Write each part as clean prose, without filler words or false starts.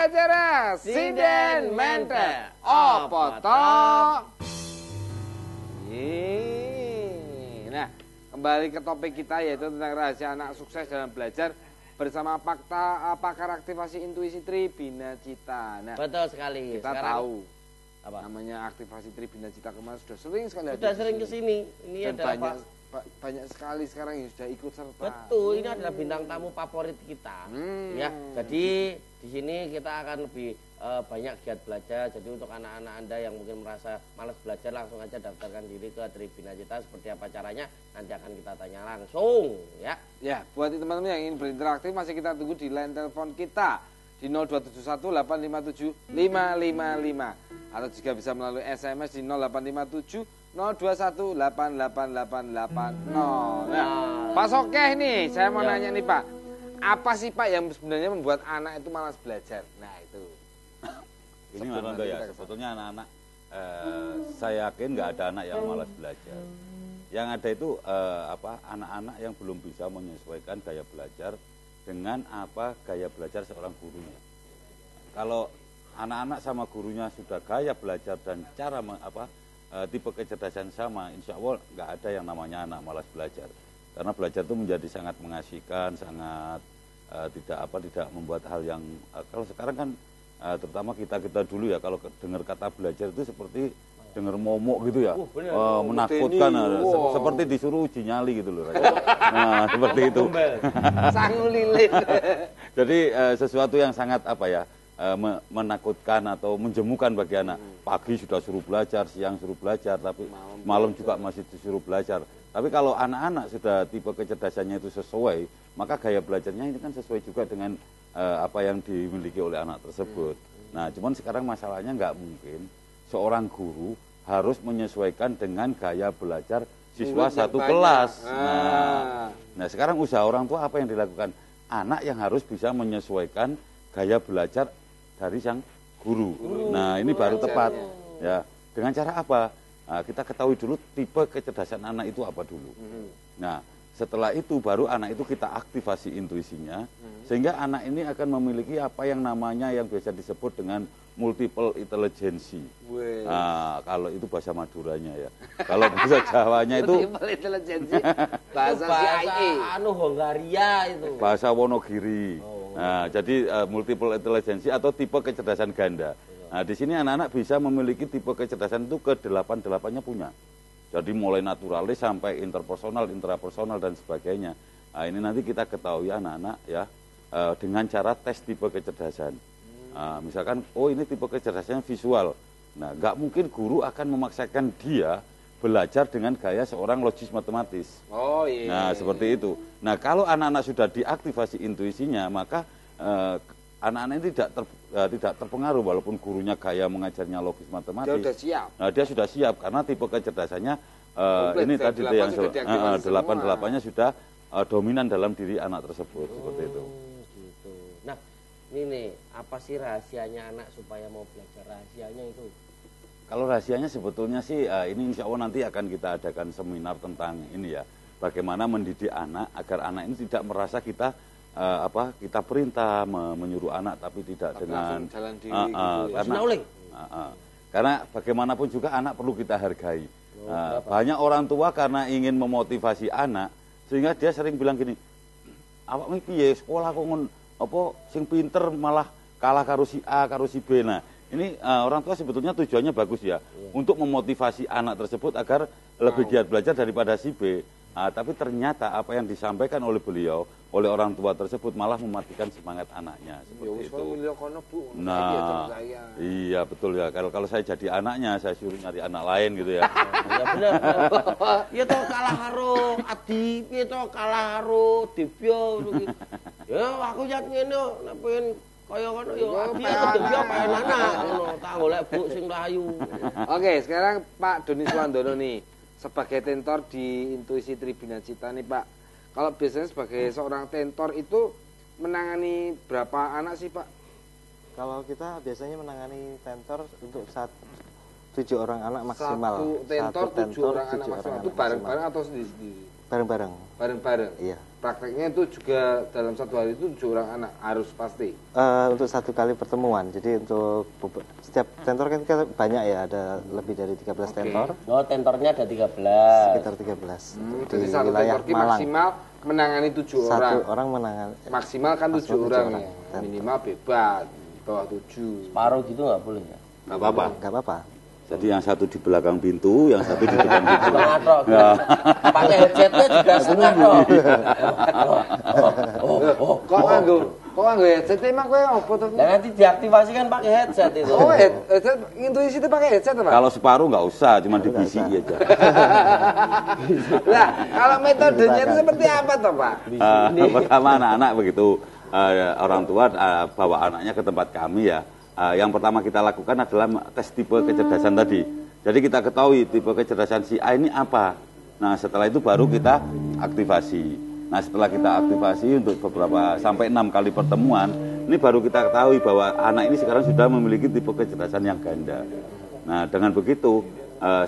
acara Sinden Mente Opo to? Nah, kembali ke topik kita yaitu tentang rahasia anak sukses dalam belajar bersama pakar aktivasi intuisi Tribina Cita. Nah, betul sekali. Kita sekarang, tahu apa? namanya aktivasi Tribina Cita kemarin sudah sering sekali. Sudah sering kesini. Ini dan adalah banyak sekali sekarang yang sudah ikut serta. Betul, ini adalah bintang tamu favorit kita. Ya, jadi di sini kita akan lebih banyak giat belajar. Jadi untuk anak-anak Anda yang mungkin merasa malas belajar, langsung aja daftarkan diri ke Tribina Cita. Seperti apa caranya? Nanti akan kita tanya langsung, ya. Ya, buat teman-teman yang ingin berinteraksi masih kita tunggu di line telepon kita di 0271 857 555 atau juga bisa melalui SMS di 0857 021 88880. Nah, Pak Sokeh nih, saya mau nanya nih Pak, apa sih Pak yang sebenarnya membuat anak itu malas belajar? Nah itu. Ini memang ya, sebetulnya anak-anak, saya yakin nggak ada anak yang malas belajar. Yang ada itu anak-anak yang belum bisa menyesuaikan gaya belajar dengan gaya belajar seorang gurunya. Kalau anak-anak sama gurunya sudah gaya belajar dan cara tipe kecerdasan sama, insya Allah nggak ada yang namanya anak malas belajar. Karena belajar itu menjadi sangat mengasihkan, sangat tidak membuat hal yang kalau sekarang kan terutama kita dulu ya, kalau dengar kata belajar itu seperti dengar momok gitu ya, menakutkan, seperti disuruh uji nyali gitu loh. Nah seperti itu. Sangu lilin. Jadi sesuatu yang sangat menakutkan atau menjemukan bagi anak. Pagi sudah suruh belajar, siang suruh belajar, tapi malam juga masih disuruh belajar. Tapi kalau anak-anak sudah tipe kecerdasannya itu sesuai, maka gaya belajarnya ini kan sesuai juga dengan apa yang dimiliki oleh anak tersebut. Nah, cuman sekarang masalahnya nggak mungkin seorang guru harus menyesuaikan dengan gaya belajar siswa satu kelas. Nah, sekarang usaha orang tua apa yang dilakukan? Anak yang harus bisa menyesuaikan gaya belajar dari sang guru. Nah, ini baru tepat. Ya, dengan cara apa? Nah, kita ketahui dulu tipe kecerdasan anak itu apa dulu. Nah, setelah itu baru anak itu kita aktivasi intuisinya, sehingga anak ini akan memiliki apa yang namanya yang biasa disebut dengan multiple intelligency. Nah, kalau itu bahasa Maduranya ya. Kalau bahasa Jawanya itu multiple intelligency, bahasa Hongaria itu. Bahasa Wonogiri. Nah, jadi multiple intelligency atau tipe kecerdasan ganda. Nah, di sini anak-anak bisa memiliki tipe kecerdasan itu ke-8-8-nya punya. Jadi mulai naturalis sampai interpersonal, intrapersonal dan sebagainya. Nah, ini nanti kita ketahui anak-anak ya dengan cara tes tipe kecerdasan. Nah, misalkan, oh ini tipe kecerdasannya visual. Nah, nggak mungkin guru akan memaksakan dia belajar dengan gaya seorang logis matematis. Oh iya. Nah, seperti itu. Nah, kalau anak-anak sudah diaktifasi intuisinya, maka anak-anak ini tidak terpengaruh walaupun gurunya gaya mengajarnya logis matematis. Dia sudah siap. Nah, dia sudah siap karena tipe kecerdasannya ini tadi yang 8-8-nya sudah dominan dalam diri anak tersebut, seperti itu. Gitu. Nah, ini nih, apa sih rahasianya anak supaya mau belajar? Rahasianya itu? Kalau rahasianya sebetulnya sih ini insya Allah nanti akan kita adakan seminar tentang ini ya, bagaimana mendidik anak agar anak ini tidak merasa kita kita perintah menyuruh anak tapi tidak dengan jalan diri gitu karena bagaimanapun juga anak perlu kita hargai. Banyak orang tua karena ingin memotivasi anak sehingga dia sering bilang gini, awak iki piye sekolah kok sing pinter malah kalah karo si A karo si B. Nah, ini orang tua sebetulnya tujuannya bagus ya, untuk memotivasi anak tersebut agar lebih giat belajar daripada si B. Tapi ternyata apa yang disampaikan oleh beliau, oleh orang tua tersebut malah mematikan semangat anaknya, seperti itu. Nah, iya betul ya. Kalau saya jadi anaknya, saya suruh nyari anak lain gitu ya. Ya benar. Ya toh kalah karo Adi, ya toh kalah karo Devyo. Ya aku yakin ngene nek pengen kaya ngono ya Adi Devyo pengen anak ngono, tak golek bu sing rayu. Oke, sekarang Pak Doni Swandono nih sebagai tentor di Intuisi Tribina Cita nih Pak. Kalau biasanya sebagai seorang tentor itu menangani berapa anak sih Pak? Kalau kita biasanya menangani tentor untuk 7 orang anak maksimal. Satu tentor 7 orang anak maksimal. Itu bareng-bareng atau sendiri-sendiri? bareng-bareng. Bareng-bareng. Iya. Prakteknya itu juga dalam satu hari itu 7 orang anak harus pasti. Untuk satu kali pertemuan. Jadi untuk setiap tentor kan kita banyak ya, ada lebih dari 13 tentor. Oh, tentornya ada 13. Sekitar 13. Jadi Di satu wilayah tentor Malang. maksimal menangani 7 orang. Satu orang menangani. Maksimal kan 7 Maksimal 7 orang orang. ya. Minimal bebas di bawah 7. Separuh gitu nggak boleh ya? Nggak apa-apa. Enggak apa-apa. Jadi yang satu di belakang pintu, yang satu di depan pintu. Setengah tok. Pakai headsetnya juga setengah tok. Kok nganggo headset emang kowe opo to? Dan nanti diaktifasi kan pakai headset itu. Oh, headset intuisi itu pakai headset apa? Kalau separuh nggak usah, cuma dibisi aja. Nah, kalau metodenya itu seperti apa toh, Pak? Pertama anak-anak begitu orang tua bawa anaknya ke tempat kami ya. Yang pertama kita lakukan adalah tes tipe kecerdasan tadi. Jadi kita ketahui tipe kecerdasan si A ini apa. Nah setelah itu baru kita aktivasi. Nah setelah kita aktivasi untuk beberapa sampai 6 kali pertemuan, ini baru kita ketahui bahwa anak ini sekarang sudah memiliki tipe kecerdasan yang ganda. Nah dengan begitu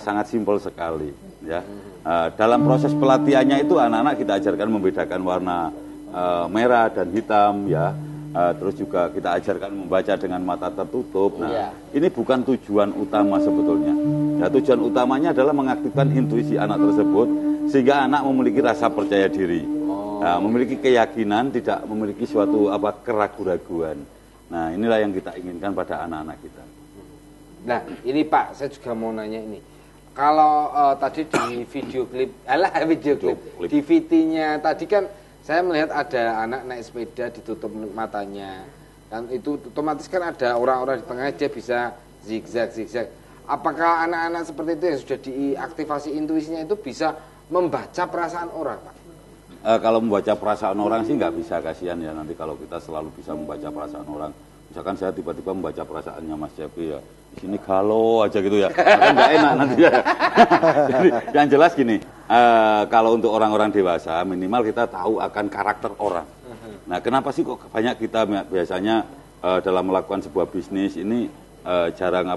sangat simpel sekali. Ya. Dalam proses pelatihannya itu anak-anak kita ajarkan membedakan warna merah dan hitam ya. Terus juga kita ajarkan membaca dengan mata tertutup. Nah, ini bukan tujuan utama sebetulnya. Ya, tujuan utamanya adalah mengaktifkan intuisi anak tersebut sehingga anak memiliki rasa percaya diri, memiliki keyakinan, tidak memiliki suatu keraguan-raguan. Nah, inilah yang kita inginkan pada anak-anak kita. Nah, ini Pak, saya juga mau nanya ini. Kalau tadi di video klip, di VT-nya tadi kan saya melihat ada anak naik sepeda ditutup matanya, kan itu otomatis kan ada orang-orang di tengah dia bisa zigzag. Apakah anak-anak seperti itu yang sudah diaktifasi intuisinya itu bisa membaca perasaan orang, Pak? Kalau membaca perasaan orang sih nggak bisa, kasihan ya nanti kalau kita selalu bisa membaca perasaan orang. Misalkan saya tiba-tiba membaca perasaannya Mas Cepi ya, di sini galau aja gitu ya, kan nggak enak nanti ya. Jadi, yang jelas gini, kalau untuk orang-orang dewasa minimal kita tahu akan karakter orang. Nah kenapa sih kok banyak kita biasanya dalam melakukan sebuah bisnis ini jarang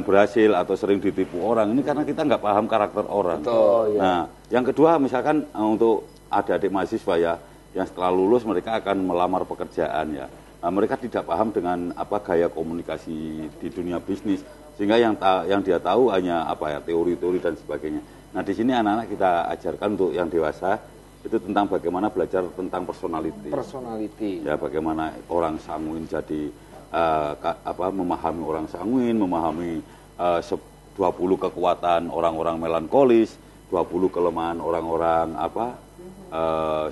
berhasil atau sering ditipu orang, ini karena kita nggak paham karakter orang. Betul, ya. Nah yang kedua misalkan untuk adik-adik mahasiswa ya, yang setelah lulus mereka akan melamar pekerjaan ya. Nah, mereka tidak paham dengan gaya komunikasi di dunia bisnis, sehingga yang dia tahu hanya teori-teori dan sebagainya. Nah di sini anak-anak kita ajarkan untuk yang dewasa itu tentang bagaimana belajar tentang personality. Ya bagaimana orang sanguin jadi memahami orang sanguin, memahami 20 kekuatan orang-orang melankolis, 20 kelemahan orang-orang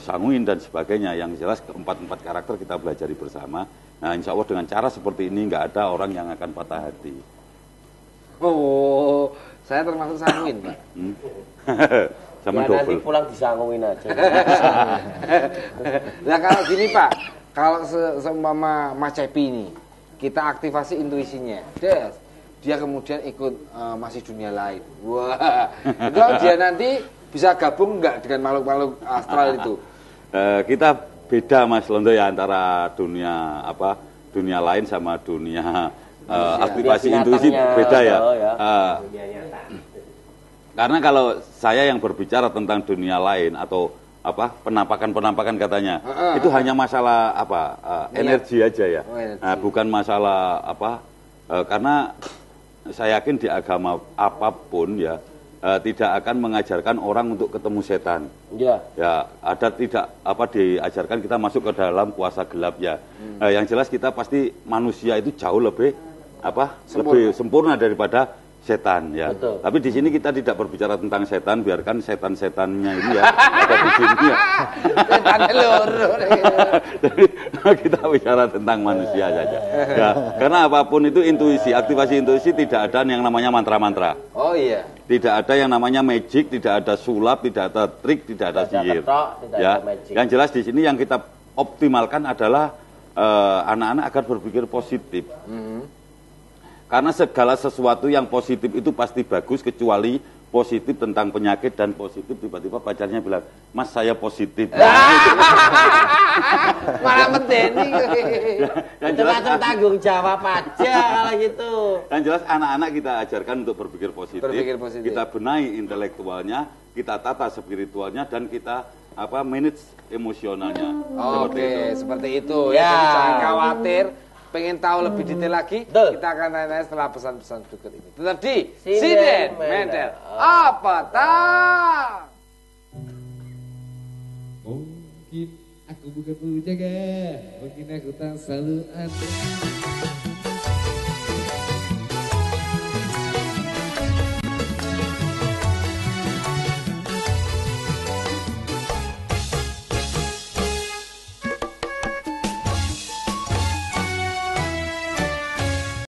sanguin dan sebagainya. Yang jelas keempat karakter kita pelajari bersama. Nah insya Allah dengan cara seperti ini nggak ada orang yang akan patah hati. Oh, saya termasuk sanguin, Pak. Sama ya, double. nanti pulang disanguin aja. Nah kalau gini Pak, kalau seumpama Mas Cepi ini kita aktivasi intuisinya, dia kemudian ikut masih dunia lain. Wah, kalau dia nanti bisa gabung nggak dengan makhluk-makhluk astral itu? Kita beda Mas Londo ya antara dunia lain sama dunia aktivasi intuisi beda ya. Karena kalau saya yang berbicara tentang dunia lain atau penampakan katanya, itu hanya masalah energi aja ya. Nah, bukan masalah karena saya yakin di agama apapun ya tidak akan mengajarkan orang untuk ketemu setan. Ya, ada tidak diajarkan kita masuk ke dalam kuasa gelap ya. Yang jelas kita pasti manusia itu jauh lebih lebih sempurna daripada setan ya. Betul. Tapi di sini kita tidak berbicara tentang setan, biarkan setan-setannya ini ya ada di sini ya. Setannya lurus. Jadi kita bicara tentang manusia saja. Ya, karena apapun itu intuisi, aktivasi intuisi tidak ada yang namanya mantra-mantra. Oh iya. Tidak ada yang namanya magic, tidak ada sulap, tidak ada trik, tidak ada sihir. Ya. Yang jelas di sini yang kita optimalkan adalah anak-anak agar berpikir positif. Karena segala sesuatu yang positif itu pasti bagus, kecuali positif tentang penyakit dan positif tiba-tiba pacarnya bilang, Mas saya positif. Malah medeni. Yang jelas, Macam tanggung jawab aja kalau gitu. yang jelas anak-anak kita ajarkan untuk berpikir positif. Berpikir positif. Kita benahi intelektualnya, kita tata spiritualnya, dan kita manage emosionalnya. Oke, seperti itu Ya. ya. Jadi jangan khawatir. Pengen tahu lebih detail lagi, Betul. kita akan tanya setelah pesan-pesan berikut ini. Tetap di Sinden Sinden Mental. Mental. Apa tak? Mungkin aku bukan penjaga, mungkin aku tak selalu ada.